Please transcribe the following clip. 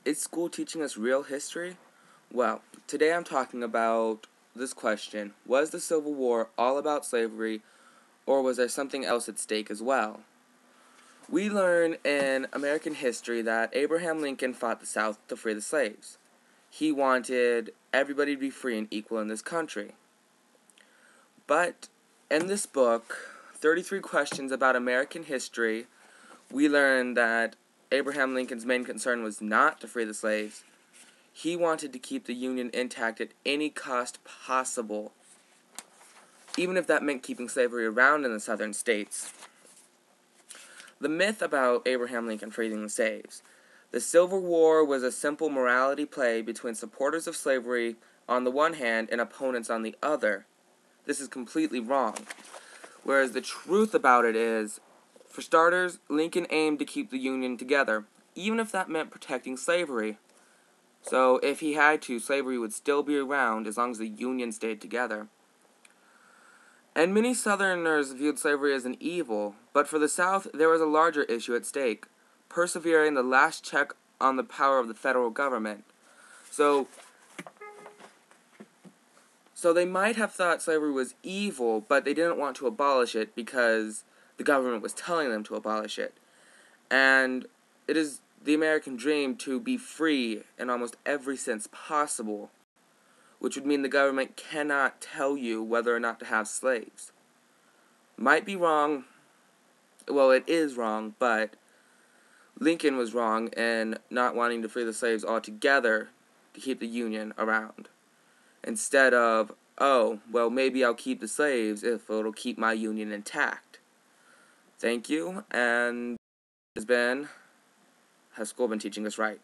Is school teaching us real history? Well, today I'm talking about this question. Was the Civil War all about slavery, or was there something else at stake as well? We learn in American history that Abraham Lincoln fought the South to free the slaves. He wanted everybody to be free and equal in this country. But in this book, 33 Questions About American History, we learn that Abraham Lincoln's main concern was not to free the slaves. He wanted to keep the Union intact at any cost possible, even if that meant keeping slavery around in the southern states. The myth about Abraham Lincoln freeing the slaves. The Civil War was a simple morality play between supporters of slavery on the one hand and opponents on the other. This is completely wrong. Whereas the truth about it is, for starters, Lincoln aimed to keep the Union together, even if that meant protecting slavery. So if he had to, slavery would still be around as long as the Union stayed together. And many Southerners viewed slavery as an evil, but for the South, there was a larger issue at stake, persevering the last check on the power of the federal government. So they might have thought slavery was evil, but they didn't want to abolish it because the government was telling them to abolish it. And it is the American dream to be free in almost every sense possible, which would mean the government cannot tell you whether or not to have slaves. Might be wrong. Well, it is wrong, but Lincoln was wrong in not wanting to free the slaves altogether to keep the Union around. Instead of, oh, well, maybe I'll keep the slaves if it'll keep my Union intact. Thank you, and has school been teaching us right?